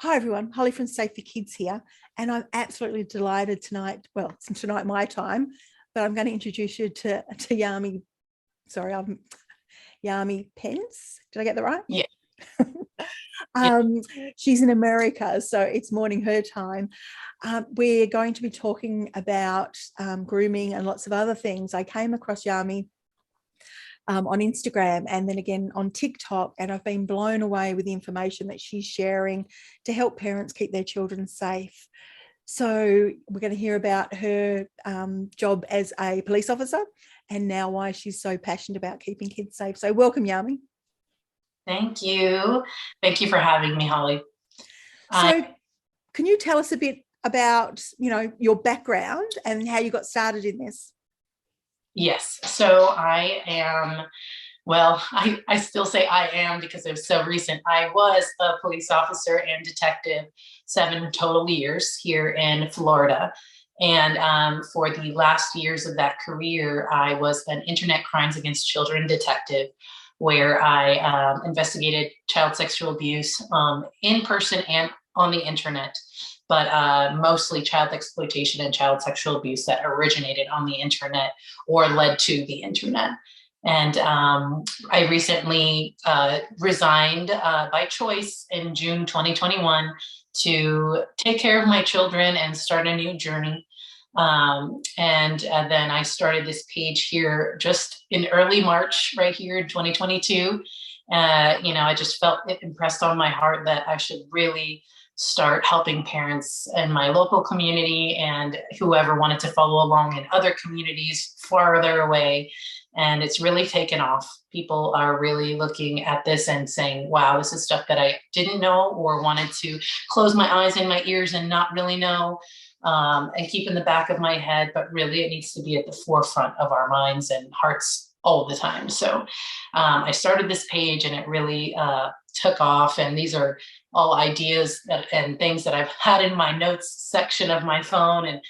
Hi everyone, Holly from Safe4Kids here, and I'm absolutely delighted tonight. Well, it's tonight my time, but I'm going to introduce you to Yami. Sorry, I'm Yami Pence. Did I get that right? Yeah. Yeah. Um, she's in America, so it's morning her time. We're going to be talking about grooming and lots of other things. I came across Yami on Instagram and then again on TikTok. And I've been blown away with the information that she's sharing to help parents keep their children safe. So we're going to hear about her job as a police officer and now why she's so passionate about keeping kids safe. So welcome, Yami. Thank you. Thank you for having me, Holly. I So can you tell us a bit about, your background and how you got started in this? Yes. So I am, well, I still say I am because it was so recent. I was a police officer and detective 7 total years here in Florida. And for the last years of that career, I was an internet crimes against children detective, where I investigated child sexual abuse in person and on the internet, but mostly child exploitation and child sexual abuse that originated on the internet or led to the internet. And I recently resigned by choice in June 2021 to take care of my children and start a new journey. And then I started this page here just in early March, right here in 2022. I just felt it impressed on my heart that I should really start helping parents in my local community and whoever wanted to follow along in other communities farther away. And it's really taken off. People are really looking at this and saying, wow, this is stuff that I didn't know or wanted to close my eyes and my ears and not really know, and keep in the back of my head. But really, it needs to be at the forefront of our minds and hearts all the time. So I started this page and it really took off. And these are all ideas and things that I've had in my notes section of my phone, and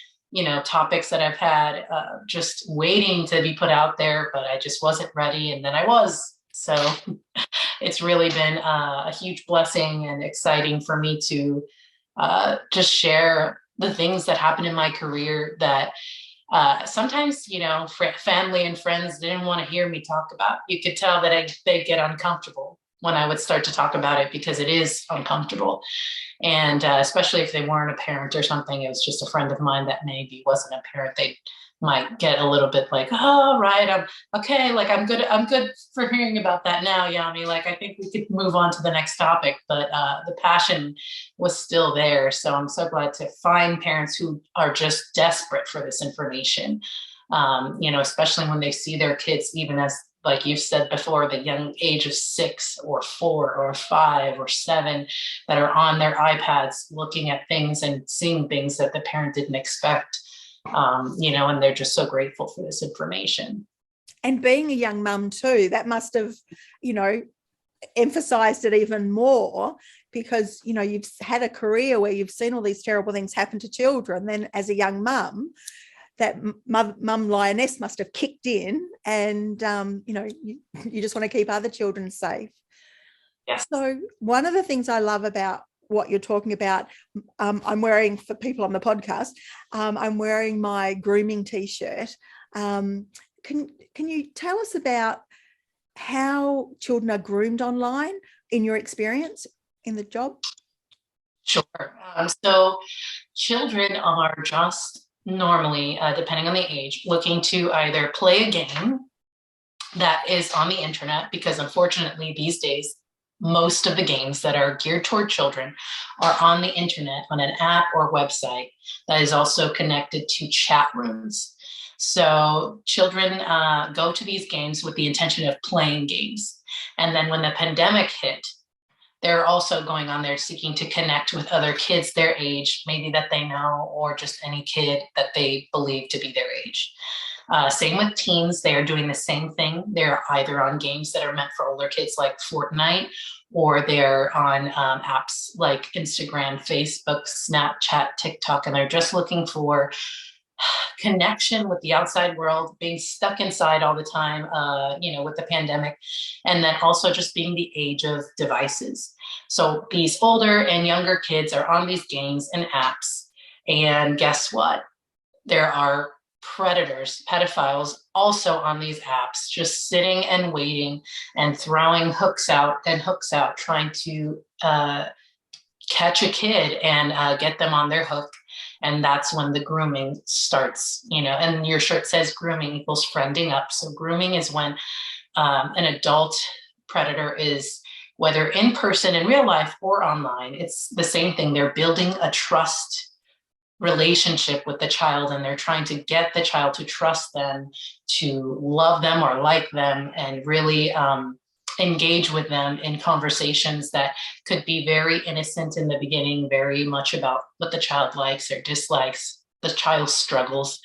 topics that I've had just waiting to be put out there, but I just wasn't ready. And then I was. So it's really been a huge blessing and exciting for me to just share the things that happened in my career that sometimes, family and friends didn't want to hear me talk about. You could tell that they'd get uncomfortable when I would start to talk about it because it is uncomfortable. And especially if they weren't a parent or something, it was just a friend of mine that maybe wasn't a parent, they might get a little bit like, oh, right, I'm okay. Like, I'm good for hearing about that now, Yami. Like, I think we could move on to the next topic, but the passion was still there. So I'm so glad to find parents who are just desperate for this information. Especially when they see their kids, even as, like you've said before, the young age of 6 or 4 or 5 or 7, that are on their iPads looking at things and seeing things that the parent didn't expect, and they're just so grateful for this information. And being a young mum too, that must have, emphasized it even more because, you've had a career where you've seen all these terrible things happen to children. Then as a young mum, that mum lioness must have kicked in and, you just want to keep other children safe. Yes. So one of the things I love about what you're talking about, I'm wearing, for people on the podcast, I'm wearing my grooming t-shirt. Can you tell us about how children are groomed online in your experience in the job? Sure. So children are just normally, depending on the age, looking to either play a game that is on the internet, because unfortunately these days, most of the games that are geared toward children are on the internet, on an app or website that is also connected to chat rooms. So children go to these games with the intention of playing games. And then when the pandemic hit, they're also going on there seeking to connect with other kids their age, maybe that they know, or just any kid that they believe to be their age. Same with teens, they are doing the same thing. They're either on games that are meant for older kids like Fortnite, or they're on apps like Instagram, Facebook, Snapchat, TikTok, and they're just looking for connection with the outside world, being stuck inside all the time, with the pandemic, and then also just being the age of devices. So these older and younger kids are on these games and apps, and guess what? There are predators, pedophiles also on these apps, just sitting and waiting and throwing hooks out and hooks out, trying to catch a kid and get them on their hook. And that's when the grooming starts, and your shirt says grooming equals friending up. So grooming is when an adult predator is, whether in person in real life or online, it's the same thing. They're building a trust relationship with the child, and they're trying to get the child to trust them, to love them or like them, and really engage with them in conversations that could be very innocent in the beginning, very much about what the child likes or dislikes, the child's struggles.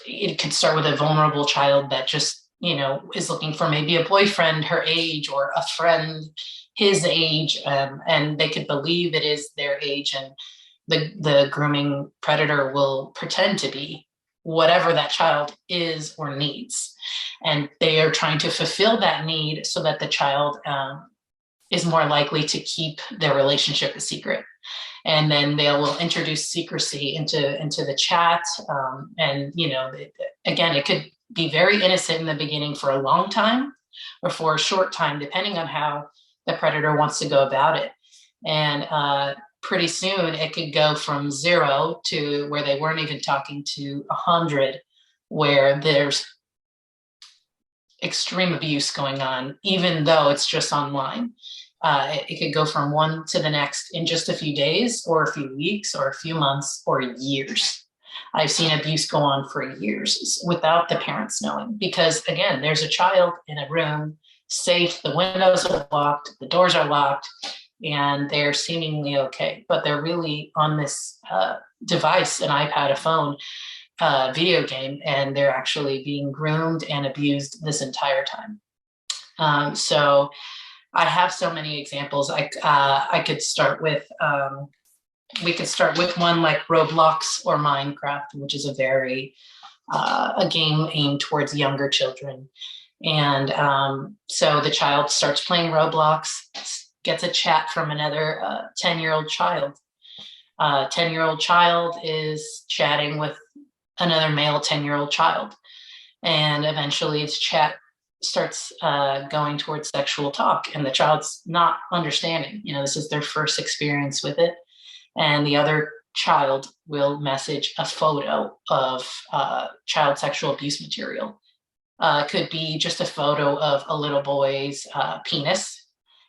It could start with a vulnerable child that just, is looking for maybe a boyfriend her age or a friend his age, and they could believe it is their age, and the grooming predator will pretend to be whatever that child is or needs. And they are trying to fulfill that need so that the child is more likely to keep their relationship a secret. And then they will introduce secrecy into the chat. Again, it could be very innocent in the beginning for a long time or for a short time, depending on how the predator wants to go about it. And pretty soon it could go from 0 to where they weren't even talking to 100, where there's extreme abuse going on, even though it's just online. It could go from one to the next in just a few days or a few weeks or a few months or years. I've seen abuse go on for years without the parents knowing, because again, there's a child in a room, safe, the windows are locked, the doors are locked, and they're seemingly okay, but they're really on this device, an iPad, a phone, video game, and they're actually being groomed and abused this entire time. So I have so many examples. I could start with, we could start with one like Roblox or Minecraft, which is a game aimed towards younger children. And so the child starts playing Roblox, gets a chat from another 10-year-old child. 10-year-old child is chatting with another male 10-year-old child. And eventually its chat starts going towards sexual talk, and the child's not understanding. This is their first experience with it. And the other child will message a photo of child sexual abuse material. Could be just a photo of a little boy's penis.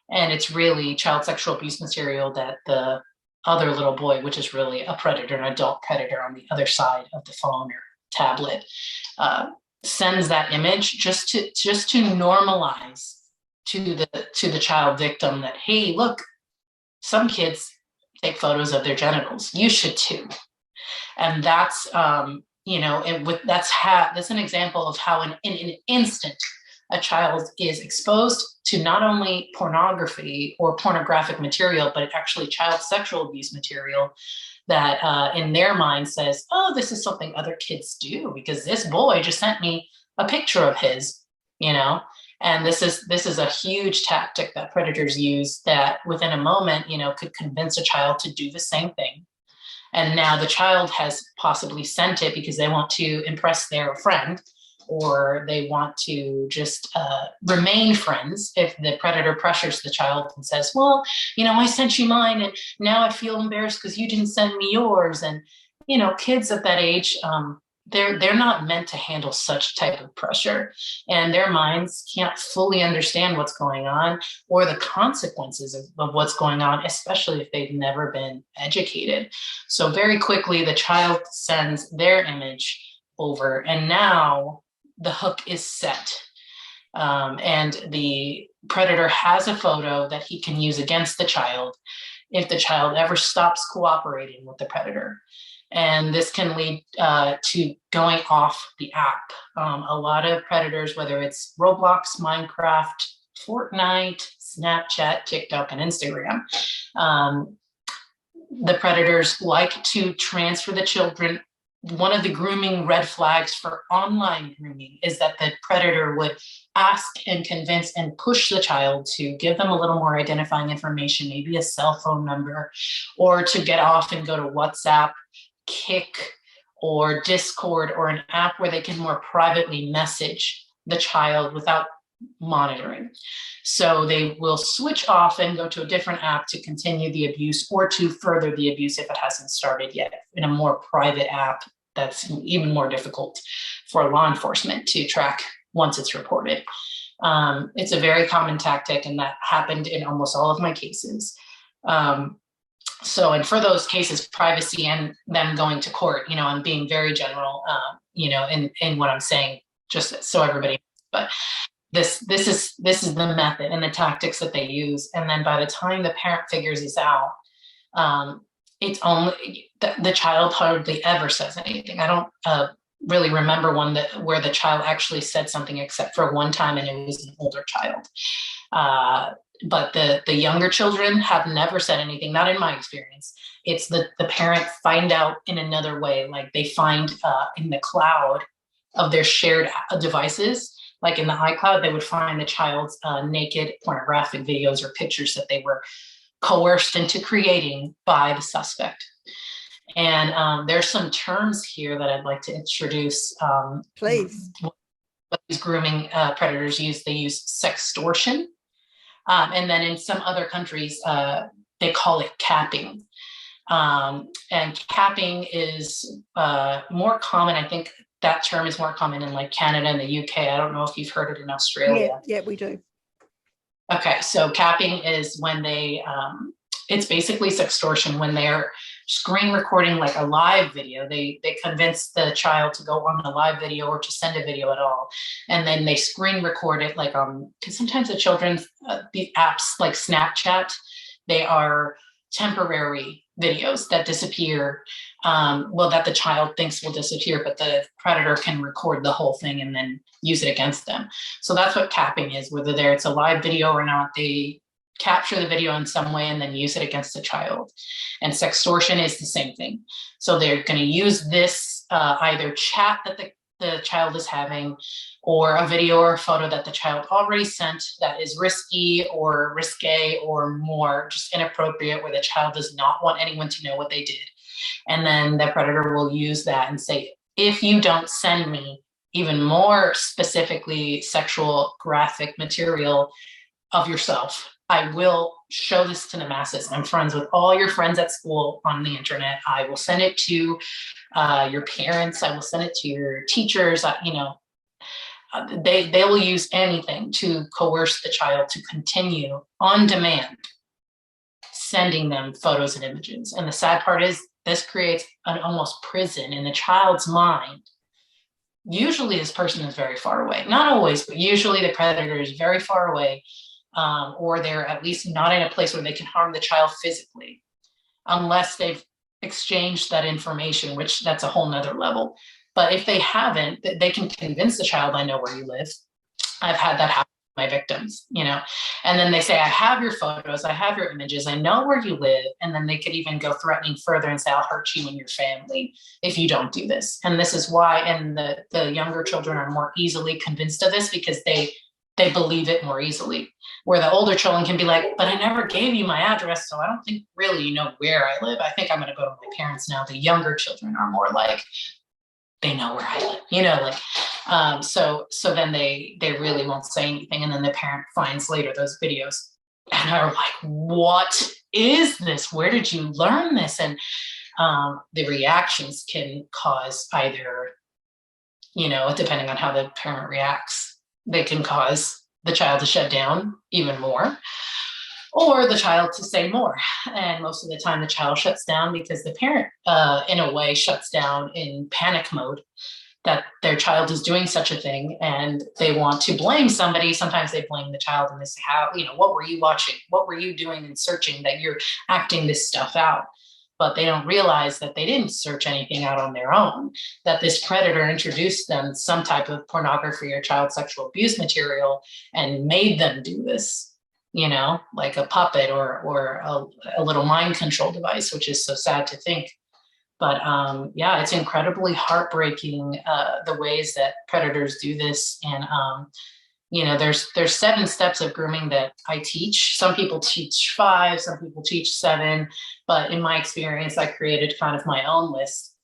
And it's really child sexual abuse material that the other little boy, which is really a predator, an adult predator on the other side of the phone or tablet, sends that image just to normalize to the child victim that, hey, look, some kids take photos of their genitals. You should too. And that's that's an example of how in an instant a child is exposed to not only pornography or pornographic material, but actually child sexual abuse material that in their mind says, oh, this is something other kids do because this boy just sent me a picture of his, and this is a huge tactic that predators use that within a moment, could convince a child to do the same thing. And now the child has possibly sent it because they want to impress their friend, or they want to just remain friends if the predator pressures the child and says, well, I sent you mine and now I feel embarrassed because you didn't send me yours. And, kids at that age, they're not meant to handle such type of pressure, and their minds can't fully understand what's going on or the consequences of what's going on, especially if they've never been educated. So very quickly, the child sends their image over, and now the hook is set. And the predator has a photo that he can use against the child if the child ever stops cooperating with the predator. And this can lead to going off the app. A lot of predators, whether it's Roblox, Minecraft, Fortnite, Snapchat, TikTok, and Instagram, the predators like to transfer the children one of the grooming red flags for online grooming is that the predator would ask and convince and push the child to give them a little more identifying information, maybe a cell phone number, or to get off and go to WhatsApp, Kick, or Discord, or an app where they can more privately message the child without monitoring. So they will switch off and go to a different app to continue the abuse or to further the abuse if it hasn't started yet in a more private app that's even more difficult for law enforcement to track once it's reported. It's a very common tactic, and that happened in almost all of my cases. And for those cases, privacy and them going to court, I'm being very general, in what I'm saying, just so everybody knows. But this is the method and the tactics that they use. And then by the time the parent figures this out, it's only the child hardly ever says anything. I don't really remember one where the child actually said something, except for one time, and it was an older child. But the younger children have never said anything, not in my experience. It's the parent find out in another way, like they find in the cloud of their shared devices, like in the iCloud, they would find the child's naked pornographic videos or pictures that they were coerced into creating by the suspect. And there's some terms here that I'd like to introduce. Please. What these grooming predators use. They use sextortion. And then in some other countries, they call it capping. And capping is more common. I think that term is more common in like Canada and the UK. I don't know if you've heard it in Australia. Yeah, we do. Okay, so capping is when they, it's basically sextortion when they're screen recording like a live video. They convince the child to go on a live video or to send a video at all. And then they screen record it like because sometimes the children's the apps like Snapchat, they are temporary videos that disappear, that the child thinks will disappear, but the predator can record the whole thing and then use it against them. So that's what capping is, whether it's a live video or not, they capture the video in some way and then use it against the child. And sextortion is the same thing. So they're going to use this either chat that the child is having, or a video or a photo that the child already sent that is risky or risque or more just inappropriate, where the child does not want anyone to know what they did. And then the predator will use that and say, if you don't send me even more specifically sexual graphic material of yourself, I will show this to the masses. I'm friends with all your friends at school on the internet. I will send it to your parents. I will send it to your teachers. They will use anything to coerce the child to continue on demand sending them photos and images. And the sad part is this creates an almost prison in the child's mind. Usually this person is very far away. Not always, but usually the predator is very far away. Or they're at least not in a place where they can harm the child physically, unless they've exchanged that information, which that's a whole nother level. But if they haven't, they can convince the child, I know where you live. I've had that happen with my victims, and then they say, I have your photos, I have your images, I know where you live. And then they could even go threatening further and say, I'll hurt you and your family if you don't do this. And this is why, and the younger children are more easily convinced of this because they believe it more easily, where the older children can be like, but I never gave you my address, so I don't think really you know where I live. I think I'm going to go to my parents now. The younger children are more like, they know where I live, so then they really won't say anything. And then the parent finds later those videos and are like, what is this? Where did you learn this? And the reactions can cause either, depending on how the parent reacts, they can cause the child to shut down even more, or the child to say more. And most of the time the child shuts down because the parent, in a way, shuts down in panic mode that their child is doing such a thing, and they want to blame somebody. Sometimes they blame the child and they say, what were you watching? What were you doing and searching that you're acting this stuff out? But they don't realize that they didn't search anything out on their own, that this predator introduced them some type of pornography or child sexual abuse material and made them do this, like a puppet or a little mind control device, which is so sad to think But yeah, it's incredibly heartbreaking, the ways that predators do this. And there's 7 steps of grooming that I teach. Some people teach 5, some people teach 7, but in my experience, I created kind of my own list.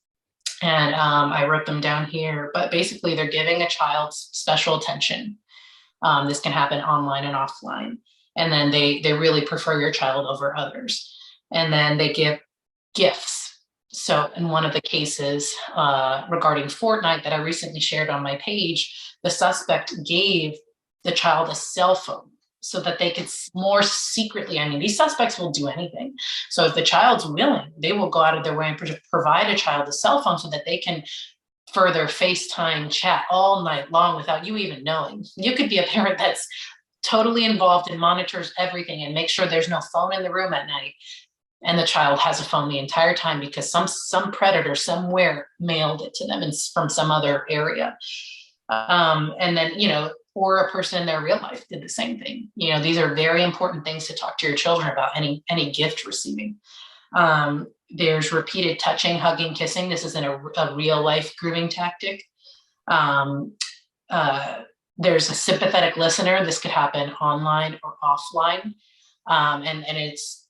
And I wrote them down here. But basically, they're giving a child special attention. This can happen online and offline. And then they really prefer your child over others. And then they give gifts. So in one of the cases regarding Fortnite that I recently shared on my page, the suspect gave the child a cell phone so that they could more secretly, I mean, these suspects will do anything. So if the child's willing, they will go out of their way and provide a child a cell phone so that they can further FaceTime chat all night long without you even knowing. You could be a parent that's totally involved and monitors everything and make sure there's no phone in the room at night, and the child has a phone the entire time because some predator somewhere mailed it to them from some other area. And then, or a person in their real life did the same thing. These are very important things to talk to your children about, any gift receiving. There's repeated touching, hugging, kissing. This isn't a real life grooming tactic. There's a sympathetic listener. This could happen online or offline. And it's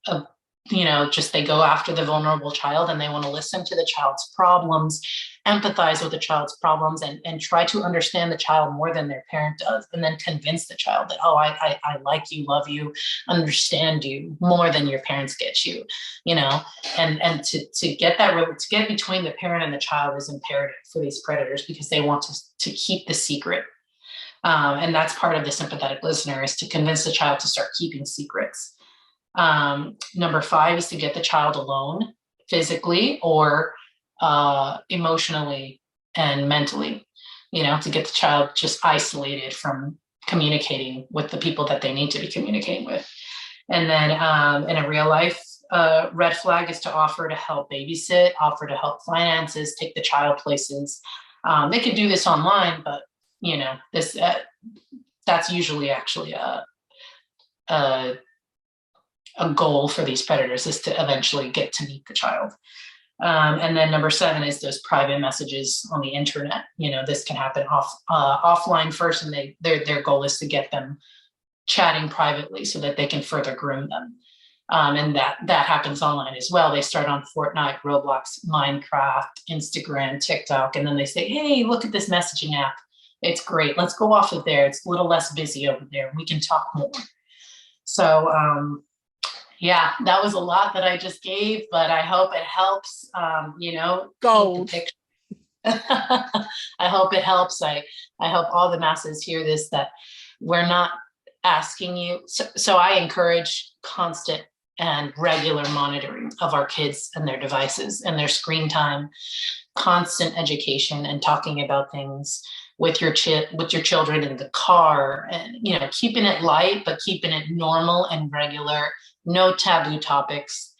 just they go after the vulnerable child and they want to listen to the child's problems, empathize with the child's problems, and try to understand the child more than their parent does, and then convince the child that, oh, I like you, love you, understand you more than your parents get you, and to get to get between the parent and the child is imperative for these predators because they want to keep the secret. And that's part of the sympathetic listener, is to convince the child to start keeping secrets. Number 5 is to get the child alone, physically or emotionally and mentally, to get the child just isolated from communicating with the people that they need to be communicating with. And then in a real life, red flag is to offer to help babysit, offer to help finances, take the child places. They could do this online, but that's usually actually a goal for these predators, is to eventually get to meet the child. And then number 7 is those private messages on the internet. This can happen offline first, and their goal is to get them chatting privately so that they can further groom them. And that happens online as well. They start on Fortnite, Roblox, Minecraft, Instagram, TikTok, and then they say, hey, look at this messaging app. It's great. Let's go off of there. It's a little less busy over there. We can talk more. So, yeah, that was a lot that I just gave, but I hope it helps, Gold. I hope it helps. I hope all the masses hear this, that we're not asking you. So I encourage constant and regular monitoring of our kids and their devices and their screen time, constant education and talking about things with your children in the car, and keeping it light but keeping it normal and regular, no taboo topics,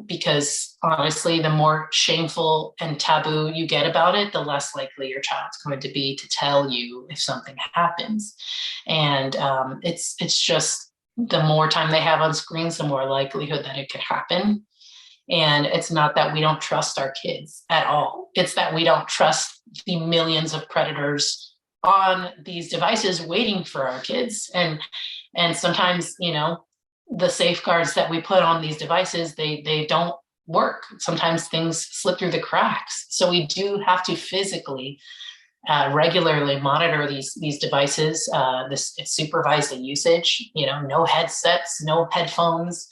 because honestly, the more shameful and taboo you get about it, the less likely your child's going to be to tell you if something happens. And it's just, the more time they have on screens, the more likelihood that it could happen. And it's not that we don't trust our kids at all. It's that we don't trust the millions of predators on these devices waiting for our kids. And sometimes, the safeguards that we put on these devices, they don't work. Sometimes things slip through the cracks. So we do have to physically regularly monitor these devices. This supervised usage, no headsets, no headphones.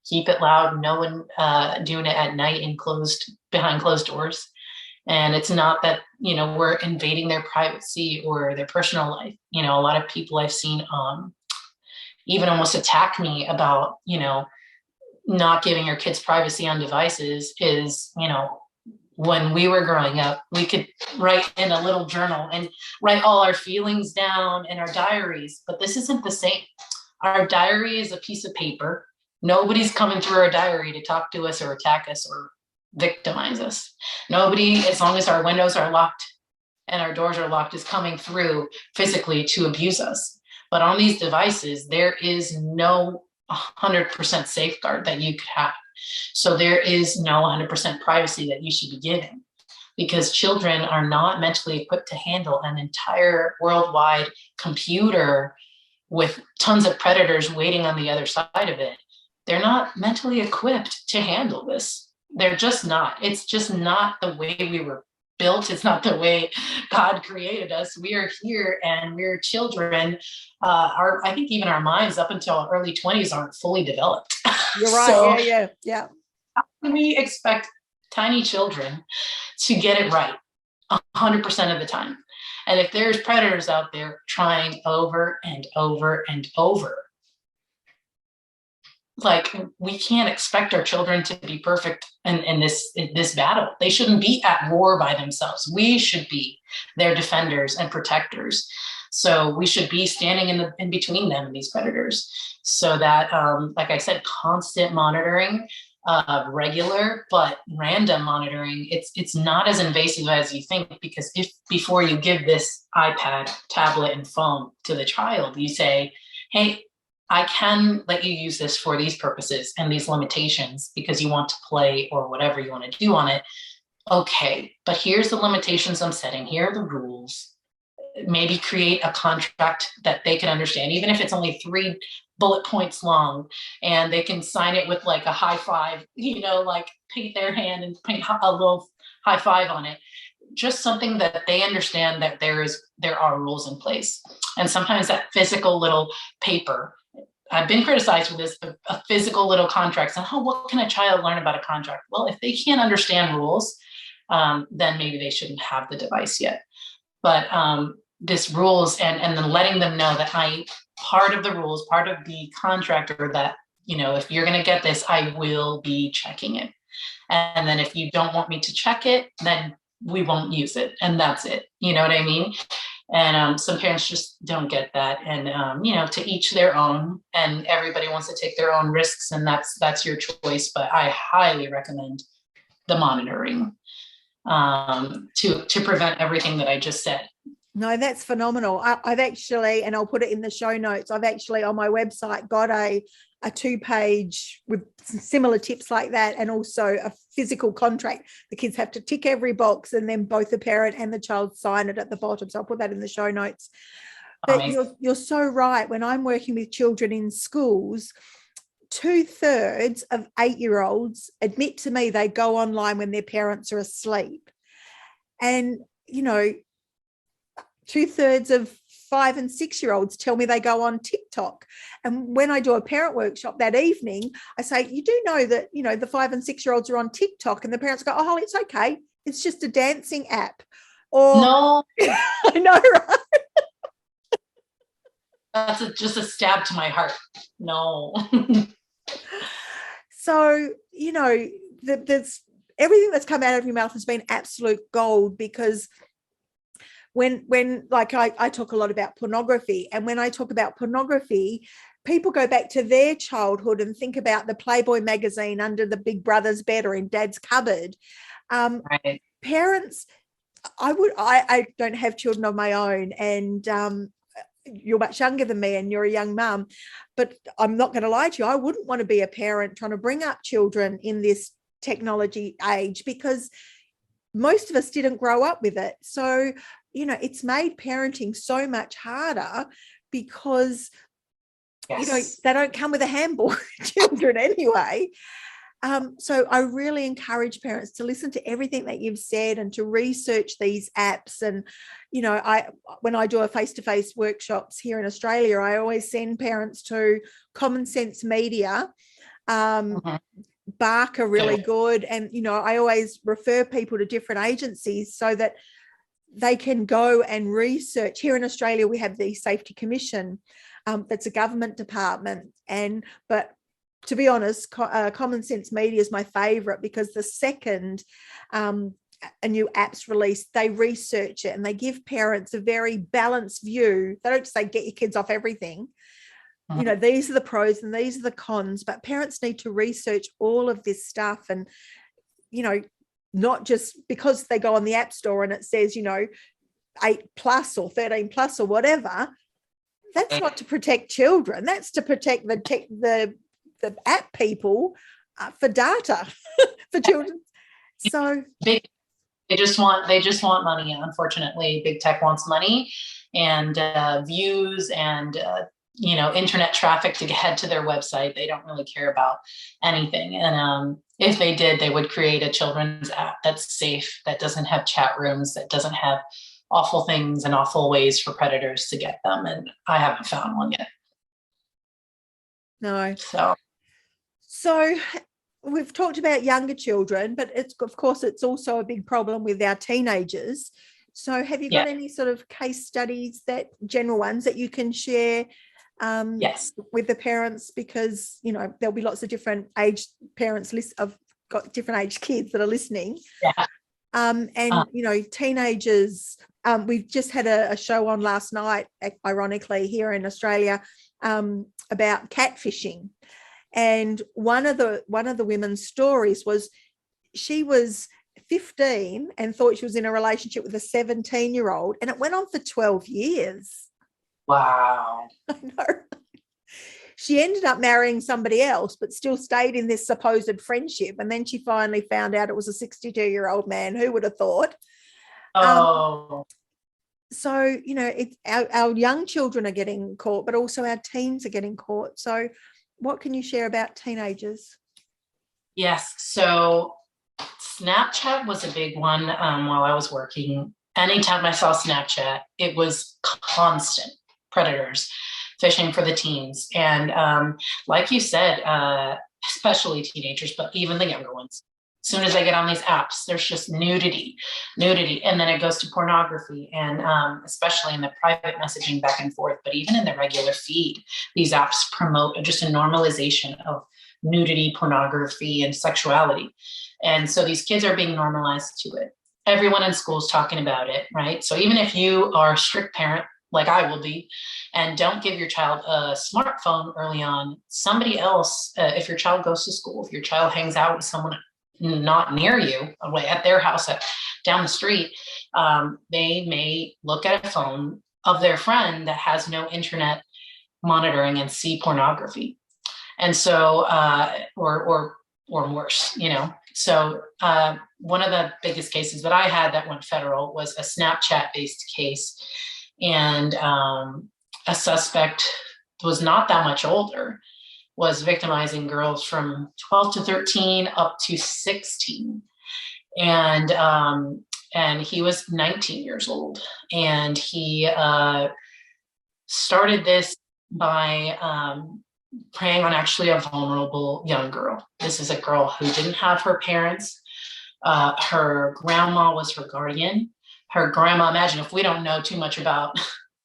Keep it loud. No one doing it at night behind closed doors. And it's not that, we're invading their privacy or their personal life. A lot of people I've seen even almost attack me about, not giving your kids privacy on devices is, when we were growing up, we could write in a little journal and write all our feelings down in our diaries. But this isn't the same. Our diary is a piece of paper. Nobody's coming through our diary to talk to us or attack us or victimize us. Nobody, as long as our windows are locked and our doors are locked, is coming through physically to abuse us. But on these devices, there is no 100% safeguard that you could have. So there is no 100% privacy that you should be given, because children are not mentally equipped to handle an entire worldwide computer with tons of predators waiting on the other side of it. They're not mentally equipped to handle this. They're just not. It's just not the way we were built. It's not the way God created us. We are here and we're children. I think even our minds up until our early 20s aren't fully developed. You're right. So yeah. we expect tiny children to get it right 100% of the time. And if there's predators out there trying over and over and over, like, we can't expect our children to be perfect in this battle. They shouldn't be at war by themselves. We should be their defenders and protectors. So we should be standing in between them and these predators, so that, like I said, constant monitoring, regular but random monitoring. It's not as invasive as you think, because if before you give this iPad, tablet, and phone to the child, you say, hey, I can let you use this for these purposes and these limitations because you want to play or whatever you want to do on it. Okay, but here's the limitations I'm setting. Here are the rules. Maybe create a contract that they can understand, even if it's only 3 bullet points long, and they can sign it with like a high five, like paint their hand and paint a little high five on it. Just something that they understand that there are rules in place. And sometimes that physical little paper, I've been criticized for this, but a physical little contract. And what can a child learn about a contract? Well, if they can't understand rules, then maybe they shouldn't have the device yet. But this rules, and then letting them know that part of the rules, part of the contract, or that, if you're going to get this, I will be checking it. And then if you don't want me to check it, then we won't use it. And that's it. You know what I mean? And some parents just don't get that. And, to each their own, and everybody wants to take their own risks, and that's your choice. But I highly recommend the monitoring to prevent everything that I just said. No, that's phenomenal. I've actually, and I'll put it in the show notes, I've actually on my website got a 2-page with similar tips like that, and also a physical contract. The kids have to tick every box, and then both the parent and the child sign it at the bottom. So I'll put that in the show notes. But you're so right. When I'm working with children in schools, 2/3 of 8-year-olds admit to me they go online when their parents are asleep. And, 2/3 of 5 and 6-year-olds tell me they go on TikTok. And when I do a parent workshop that evening, I say, you do know that, the 5 and 6-year-olds are on TikTok, and the parents go, oh, Holly, it's okay. It's just a dancing app. Or no, I know, right? That's just a stab to my heart. No. So, there's everything that's come out of your mouth has been absolute gold, because when like I talk a lot about pornography, and when I talk about pornography, people go back to their childhood and think about the Playboy magazine under the big brother's bed or in dad's cupboard. Right. Parents, I don't have children of my own, and you're much younger than me and you're a young mum, but I'm not going to lie to you, I wouldn't want to be a parent trying to bring up children in this technology age, because most of us didn't grow up with it. So, it's made parenting so much harder, because, Yes. they don't come with a handbook, children anyway. So I really encourage parents to listen to everything that you've said and to research these apps. And, when I do a face-to-face workshops here in Australia, I always send parents to Common Sense Media. Bark are really good. And, I always refer people to different agencies so that they can go and research. Here in Australia, we have the Safety Commission. That's a government department. But to be honest, Common Sense Media is my favorite, because the second a new app's released, they research it and they give parents a very balanced view. They don't just say, get your kids off everything. These are the pros and these are the cons, but parents need to research all of this stuff, and, not just because they go on the app store and it says, 8+ or 13+ or whatever. that's not to protect children. That's to protect the app people for data for children. So they just want money. Unfortunately, big tech wants money and views and internet traffic to head to their website. They don't really care about anything. And if they did, they would create a children's app that's safe, that doesn't have chat rooms, that doesn't have awful things and awful ways for predators to get them. And I haven't found one yet. No. So we've talked about younger children, but of course it's also a big problem with our teenagers. So have you got any sort of case studies, general ones that you can share yes, with the parents? Because there'll be lots of different age parents have got different age kids that are listening. Teenagers, we've just had a show on last night, ironically, here in Australia, about catfishing. And one of the women's stories was she was 15 and thought she was in a relationship with a 17-year-old, and it went on for 12 years. Wow. I know. She ended up marrying somebody else, but still stayed in this supposed friendship. And then she finally found out it was a 62-year-old man. Who would have thought? So, it's our young children are getting caught, but also our teens are getting caught. So what can you share about teenagers? Yes. So Snapchat was a big one while I was working. Anytime I saw Snapchat, it was constant predators fishing for the teens. And like you said, especially teenagers, but even the younger ones, as soon as they get on these apps, there's just nudity, and then it goes to pornography, and especially in the private messaging back and forth, but even in the regular feed, these apps promote just a normalization of nudity, pornography, and sexuality. And so these kids are being normalized to it. Everyone in school is talking about it, right? So even if you are a strict parent, like I will be, and don't give your child a smartphone early on, somebody else, if your child goes to school, if your child hangs out with someone not near you, away at their house, down the street, they may look at a phone of their friend that has no internet monitoring and see pornography. And so, or worse, So one of the biggest cases that I had that went federal was a Snapchat-based case, and a suspect was not that much older, was victimizing girls from 12 to 13 up to 16. And he was 19 years old. And he started this by preying on actually a vulnerable young girl. This is a girl who didn't have her parents. Her grandma was her guardian. Her grandma, imagine if we don't know too much about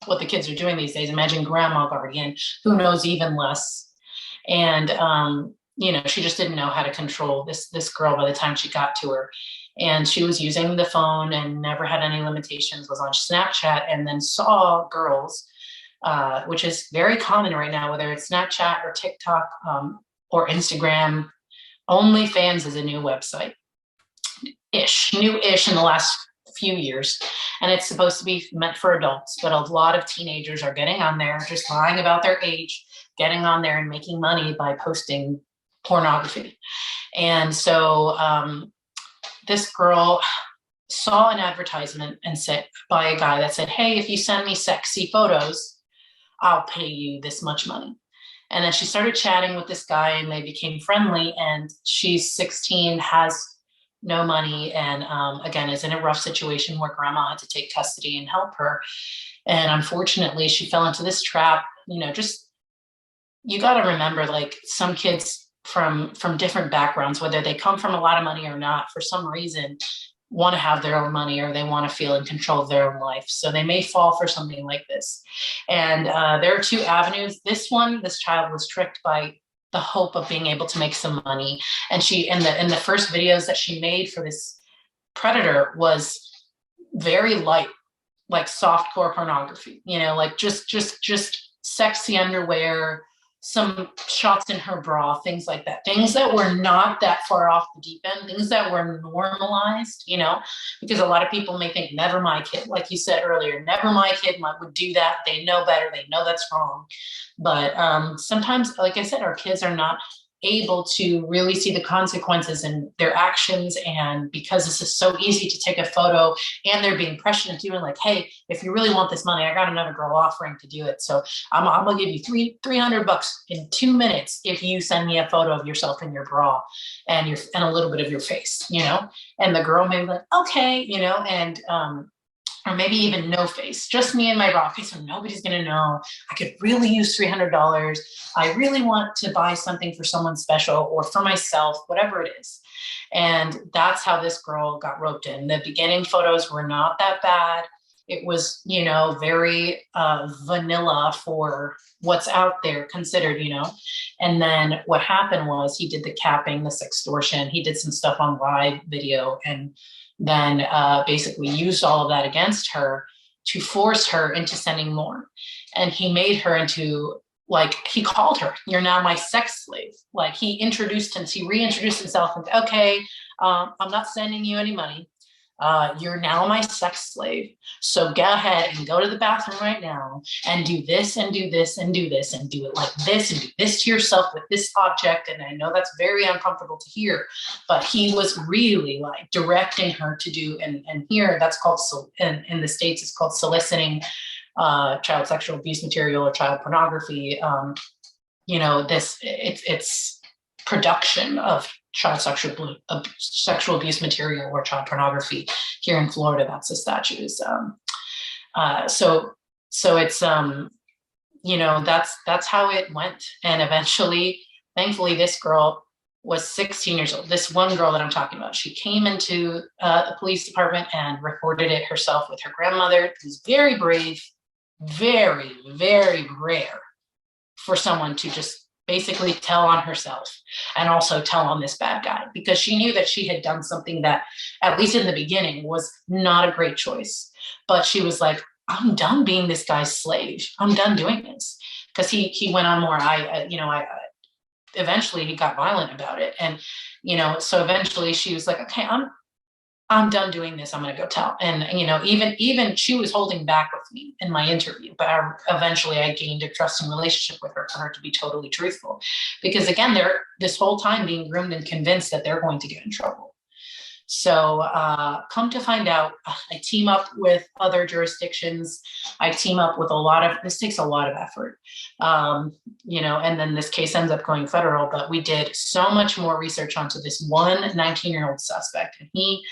what the kids are doing these days, imagine grandma guardian, who knows even less. And, she just didn't know how to control this girl by the time she got to her. And she was using the phone and never had any limitations, was on Snapchat, and then saw girls, which is very common right now, whether it's Snapchat or TikTok or Instagram. OnlyFans is a new website, new-ish in the last few years, and it's supposed to be meant for adults, but a lot of teenagers are getting on there, just lying about their age, getting on there and making money by posting pornography. And so this girl saw an advertisement and said by a guy that said, hey, if you send me sexy photos, I'll pay you this much money. And then she started chatting with this guy, and they became friendly, and she's 16, has no money, and again is in a rough situation where grandma had to take custody and help her. And unfortunately she fell into this trap. You got to remember, like, some kids from different backgrounds, whether they come from a lot of money or not, for some reason want to have their own money, or they want to feel in control of their own life. So they may fall for something like this. And there are two avenues. This child was tricked by the hope of being able to make some money. And she, in the first videos that she made for this predator, was very light, like softcore pornography, like just sexy underwear, some shots in her bra, things like that, things that were not that far off the deep end, things that were normalized, you know, because a lot of people may think, never my kid, like you said earlier, never my kid would do that. They know better. They know that's wrong. But sometimes, like I said, our kids are not able to really see the consequences in their actions. And because this is so easy to take a photo, and they're being pressured into doing, like, hey, if you really want this money, I got another girl offering to do it. So I'm gonna give you $300 in 2 minutes if you send me a photo of yourself in your bra and a little bit of your face, you know. And the girl may be like, okay, you know, and or maybe even no face, just me and my bra. Okay, so nobody's gonna know. I could really use $300. I really want to buy something for someone special or for myself, whatever it is. And that's how this girl got roped in. The beginning photos were not that bad. It was, you know, very vanilla for what's out there considered, you know. And then what happened was he did the capping, the sextortion. He did some stuff on live video, and then basically used all of that against her to force her into sending more. And he made her into, like, he called her, you're now my sex slave. Like, he reintroduced himself and, okay, I'm not sending you any money. You're now my sex slave. So go ahead and go to the bathroom right now and do this and do this and do this and do it like this and do this to yourself with this object. And I know that's very uncomfortable to hear, but he was really like directing her to do, and here that's called, in the States, it's called soliciting child sexual abuse material or child pornography. You know, it's production of child sexual abuse material or child pornography. Here in Florida, that's the statute. So it's you know, that's how it went. And eventually, thankfully, this girl was 16 years old. This one girl that I'm talking about, she came into the police department and reported it herself with her grandmother. It was very brave, very, very rare for someone to just basically tell on herself and also tell on this bad guy, because she knew that she had done something that, at least in the beginning, was not a great choice. But she was like, I'm done being this guy's slave. I'm done doing this. Because he went on more. Eventually he got violent about it. And, you know, so eventually she was like, okay, I'm done doing this. I'm going to go tell. And, you know, even she was holding back with me in my interview, but eventually I gained a trusting relationship with her for her to be totally truthful, because again, they're this whole time being groomed and convinced that they're going to get in trouble. So come to find out, I team up with other jurisdictions. I team up with this takes a lot of effort, you know, and then this case ends up going federal, but we did so much more research onto this one 19-year-old suspect. And he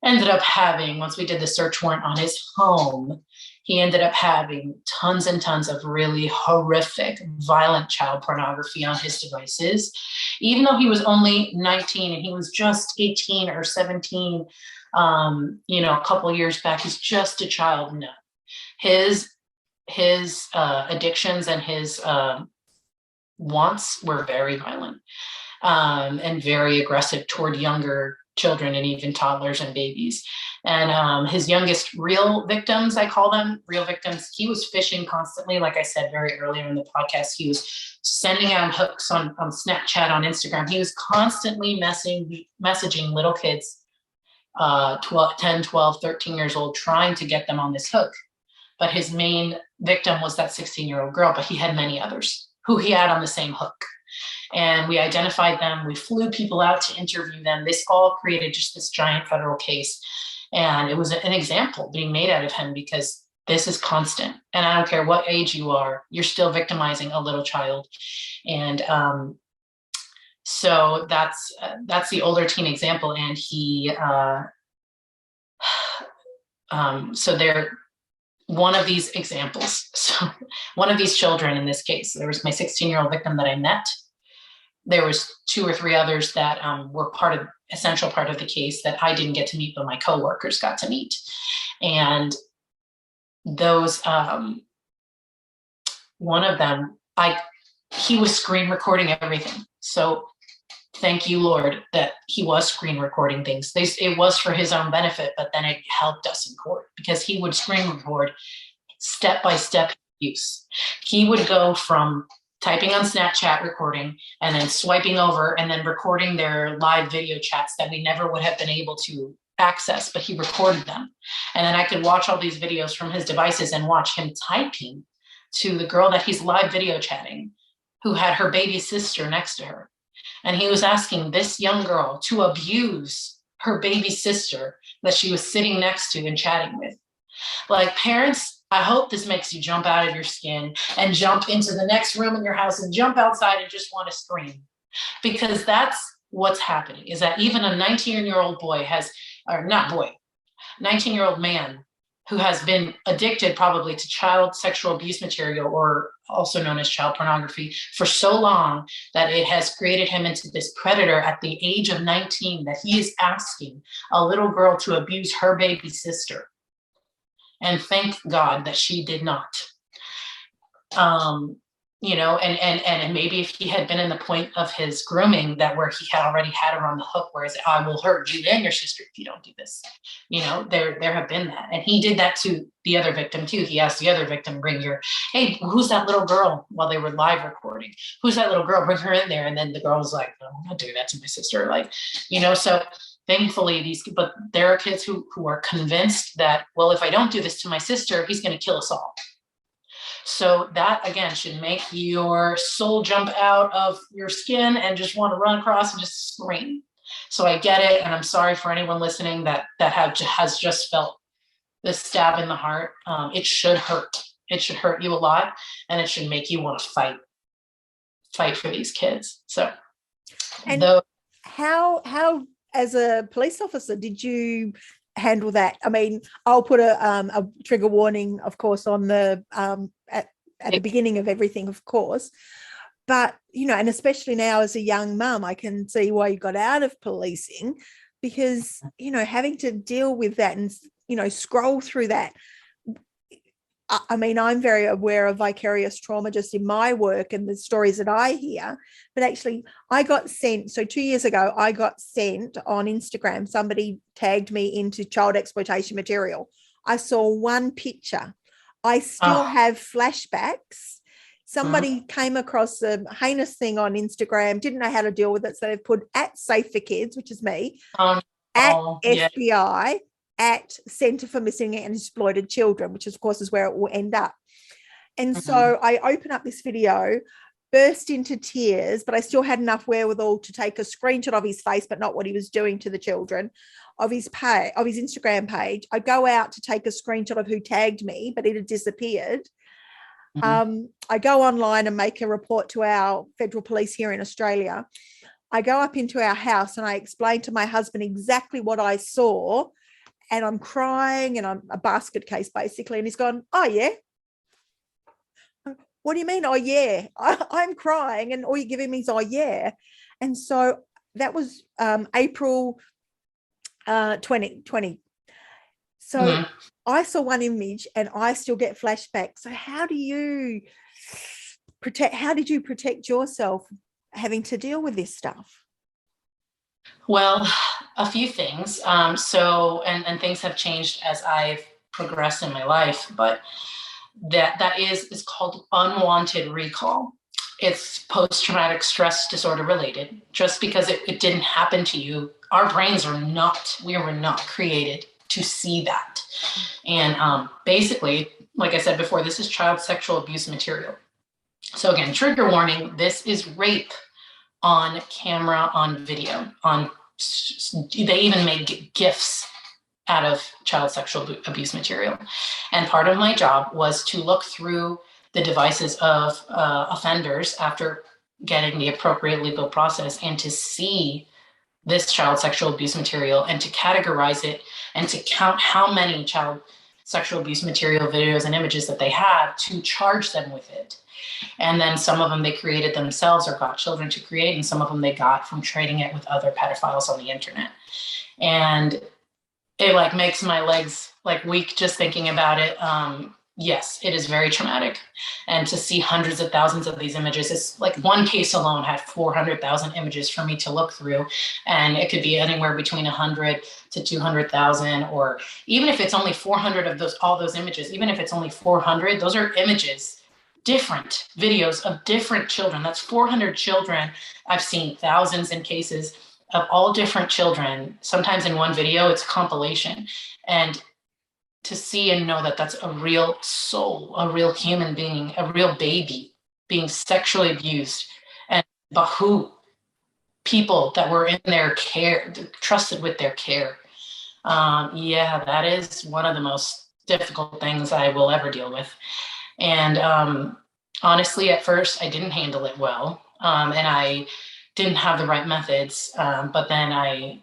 ended up having, once we did the search warrant on his home, he ended up having tons and tons of really horrific, violent child pornography on his devices. Even though he was only 19 and he was just 18 or 17, you know, a couple of years back, he's just a child. No, his addictions and his wants were very violent and very aggressive toward younger children and even toddlers and babies. And his youngest real victims, I call them real victims, he was fishing constantly. Like I said very earlier in the podcast, he was sending out hooks on Snapchat, on Instagram. He was constantly messaging little kids, 10, 12, 13 years old, trying to get them on this hook. But his main victim was that 16-year-old girl, but he had many others who he had on the same hook. And we identified them. We flew people out to interview them. This all created just this giant federal case. And it was an example being made out of him, because this is constant. And I don't care what age you are, you're still victimizing a little child. And so that's the older teen example. And he, so they're one of these examples. So one of these children in this case, there was my 16-year-old victim that I met. There was 2 or 3 others that were essential part of the case that I didn't get to meet, but my coworkers got to meet. And those, one of them, he was screen recording everything. So thank you, Lord, that he was screen recording things. It was for his own benefit, but then it helped us in court, because he would screen record step-by-step use. He would go from typing on Snapchat, recording, and then swiping over and then recording their live video chats that we never would have been able to access, but he recorded them. And then I could watch all these videos from his devices and watch him typing to the girl that he's live video chatting, who had her baby sister next to her. And he was asking this young girl to abuse her baby sister that she was sitting next to and chatting with. Like, parents, I hope this makes you jump out of your skin and jump into the next room in your house and jump outside and just want to scream. Because that's what's happening, is that even a 19-year-old boy has, or not boy, 19-year-old man who has been addicted probably to child sexual abuse material, or also known as child pornography, for so long that it has created him into this predator at the age of 19, that he is asking a little girl to abuse her baby sister. And thank God that she did not. You know, and maybe if he had been in the point of his grooming, that where he had already had her on the hook, whereas I will hurt you and your sister if you don't do this. You know, there have been that. And he did that to the other victim too. He asked the other victim, hey, who's that little girl, while they were live recording? Who's that little girl? Bring her in there. And then the girl was like, no, I'm not doing that to my sister. Like, you know, so thankfully but there are kids who are convinced that, well, if I don't do this to my sister, he's going to kill us all. So that, again, should make your soul jump out of your skin and just want to run across and just scream. So I get it. And I'm sorry for anyone listening that has just felt this stab in the heart. It should hurt. It should hurt you a lot. And it should make you want to fight for these kids. So, and how, as a police officer, did you handle that? I mean, I'll put a trigger warning, of course, on the at the beginning of everything, of course, but you know, and especially now as a young mum, I can see why you got out of policing, because you know, having to deal with that and you know, scroll through that. I mean, I'm very aware of vicarious trauma just in my work and the stories that I hear, but actually I got sent, so 2 years ago, I got sent on Instagram, somebody tagged me into child exploitation material. I saw one picture. I still have flashbacks. Somebody came across a heinous thing on Instagram, didn't know how to deal with it, so they've put at Safe4Kids, which is me, at FBI, at Centre for Missing and Exploited Children, which of course is where it will end up. And so I open up this video, burst into tears, but I still had enough wherewithal to take a screenshot of his face, but not what he was doing to the children, of his Instagram page. I go out to take a screenshot of who tagged me, but it had disappeared. I go online and make a report to our federal police here in Australia. I go up into our house and I explain to my husband exactly what I saw, and I'm crying, and I'm a basket case basically. And he's gone, oh yeah. What do you mean? Oh yeah, I'm crying, and all you're giving me is oh yeah. And so that was April 2020. So I saw one image and I still get flashbacks. So how did you protect yourself having to deal with this stuff? Well, a few things. And things have changed as I've progressed in my life, but that is called unwanted recall. It's post-traumatic stress disorder related. Just because it didn't happen to you, our brains we were not created to see that. And basically, like I said before, this is child sexual abuse material. So again, trigger warning, this is rape on camera, on video, they even made GIFs out of child sexual abuse material. And part of my job was to look through the devices of offenders after getting the appropriate legal process, and to see this child sexual abuse material and to categorize it and to count how many child sexual abuse material videos and images that they have, to charge them with it. And then some of them they created themselves or got children to create, and some of them they got from trading it with other pedophiles on the internet. And it like makes my legs like weak just thinking about it. Yes, it is very traumatic. And to see hundreds of thousands of these images, it's like one case alone had 400,000 images for me to look through. And it could be anywhere between 100 to 200,000, or even if it's only 400 of all those images, even if it's only 400, those are images different videos of different children. That's 400 children. I've seen thousands in cases of all different children. Sometimes in one video, it's a compilation. And to see and know that that's a real soul, a real human being, a real baby being sexually abused, and but who people that were in their care, trusted with their care. Yeah, that is one of the most difficult things I will ever deal with. And honestly, at first, I didn't handle it well, and I didn't have the right methods. But then I,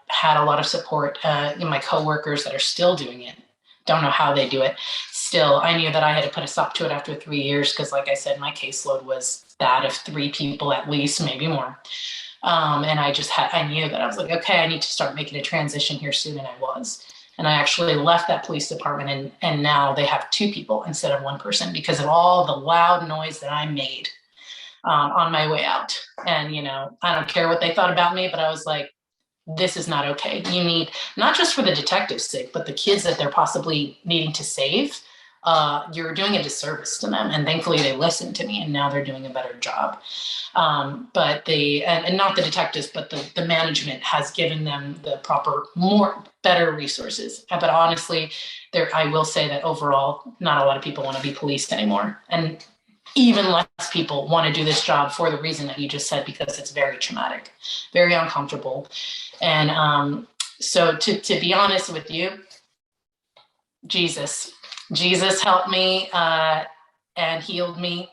had a lot of support in my coworkers that are still doing it. Don't know how they do it. Still, I knew that I had to put a stop to it after 3 years because, like I said, my caseload was that of 3 people at least, maybe more. And I knew that I was like, okay, I need to start making a transition here soon, and I was. And I actually left that police department, and now they have 2 people instead of 1 person because of all the loud noise that I made on my way out. And, I don't care what they thought about me, but I was like, this is not okay. You need, not just for the detective's sake, but the kids that they're possibly needing to save. You're doing a disservice to them. And thankfully they listened to me, and now they're doing a better job. But and not the detectives, but the management has given them the proper, better resources. But honestly, I will say that overall, not a lot of people want to be police anymore. And even less people want to do this job for the reason that you just said, because it's very traumatic, very uncomfortable. And so to be honest with you, Jesus helped me and healed me.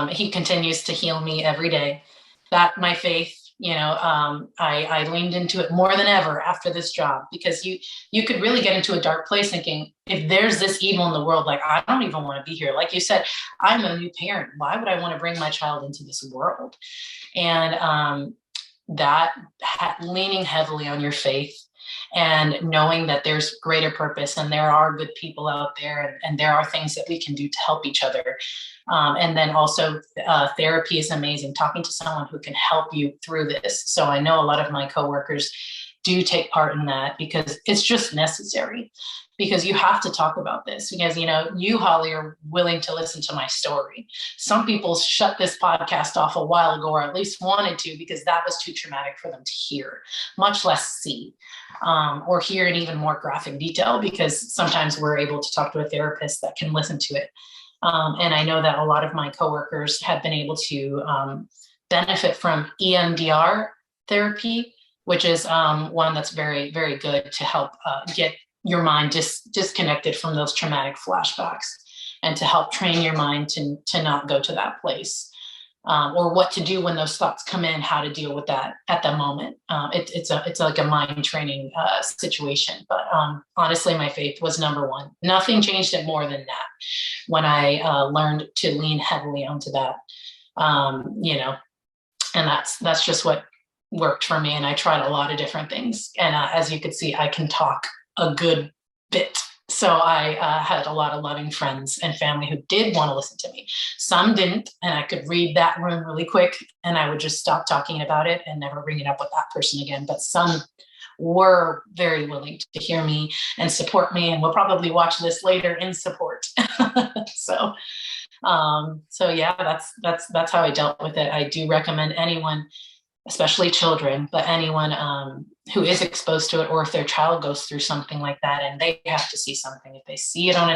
He continues to heal me every day. That my faith, I leaned into it more than ever after this job, because you could really get into a dark place thinking, if there's this evil in the world, like, I don't even want to be here. Like you said, I'm a new parent. Why would I want to bring my child into this world? And leaning heavily on your faith and knowing that there's greater purpose and there are good people out there, and there are things that we can do to help each other. And then also therapy is amazing, talking to someone who can help you through this. So I know a lot of my coworkers do take part in that, because it's just necessary, because you have to talk about this, because, you, Holly, are willing to listen to my story. Some people shut this podcast off a while ago, or at least wanted to, because that was too traumatic for them to hear, much less see, or hear in even more graphic detail, because sometimes we're able to talk to a therapist that can listen to it. And I know that a lot of my coworkers have been able to benefit from EMDR therapy, which is one that's very, very good to help get your mind disconnected from those traumatic flashbacks, and to help train your mind to not go to that place, or what to do when those thoughts come in, how to deal with that at the moment. It's like a mind training situation. But honestly, my faith was number one. Nothing changed it more than that when I learned to lean heavily onto that, and that's just what worked for me. And I tried a lot of different things. And as you could see, I can talk a good bit. So I had a lot of loving friends and family who did want to listen to me. Some didn't, and I could read that room really quick, and I would just stop talking about it and never bring it up with that person again. But some were very willing to hear me and support me, and will probably watch this later in support. So yeah, that's how I dealt with it. I do recommend anyone, especially children, but anyone who is exposed to it, or if their child goes through something like that and they have to see something, if they see it on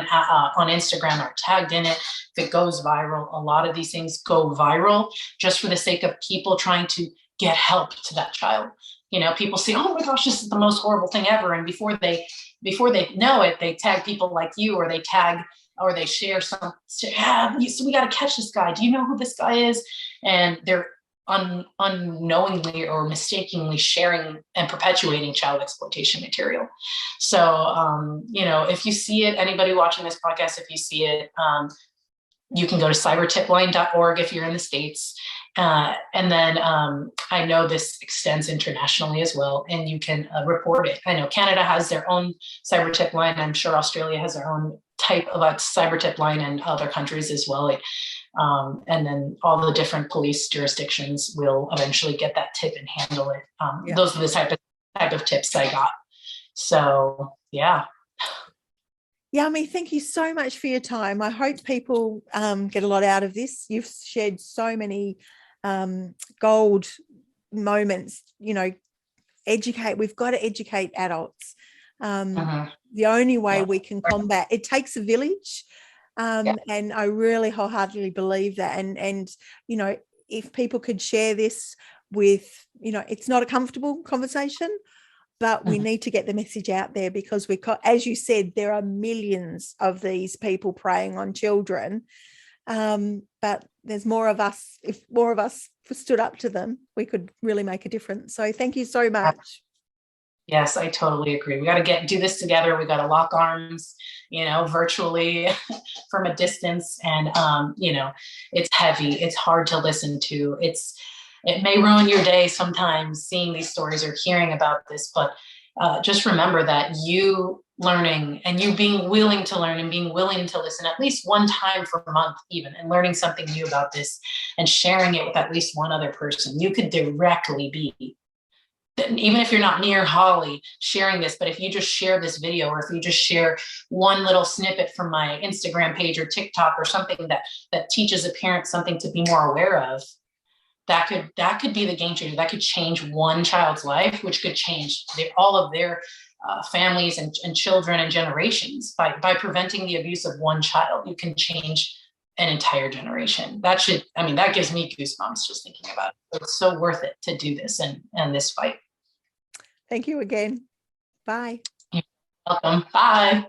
Instagram or tagged in it, if it goes viral, a lot of these things go viral just for the sake of people trying to get help to that child. People say, oh my gosh, this is the most horrible thing ever. And before they know it, they tag people like you, or they share so we got to catch this guy. Do you know who this guy is? And they're unknowingly or mistakenly sharing and perpetuating child exploitation material. So, if you see it, anybody watching this podcast, if you see it, you can go to cybertipline.org if you're in the States. And then I know this extends internationally as well, and you can report it. I know Canada has their own cyber tip line. I'm sure Australia has their own type of a cyber tip line, and other countries as well. And then all the different police jurisdictions will eventually get that tip and handle it. Yeah. Those are the type of tips I got. So, yeah. Yami, thank you so much for your time. I hope people get a lot out of this. You've shared so many gold moments, you know, we've got to educate adults. The only way we can combat, it takes a village. And I really wholeheartedly believe that. And, you know, if people could share this with, you know, it's not a comfortable conversation, but we need to get the message out there, because as you said, there are millions of these people preying on children. But there's more of us. If more of us stood up to them, we could really make a difference. So thank you so much. Yes, I totally agree. We got to do this together. We got to lock arms, you know, virtually from a distance. And, you know, it's heavy. It's hard to listen to. It may ruin your day sometimes seeing these stories or hearing about this, but just remember that you learning and you being willing to learn and being willing to listen at least one time per month even, and learning something new about this and sharing it with at least one other person, you could directly be, even if you're not near Holly, sharing this. But if you just share this video, or if you just share one little snippet from my Instagram page or TikTok or something that teaches a parent something to be more aware of, that could be the game changer. That could change one child's life, which could change all of their families and children and generations. By preventing the abuse of one child, you can change an entire generation. That gives me goosebumps just thinking about it. It's so worth it to do this and this fight. Thank you again. Bye. You're welcome. Bye.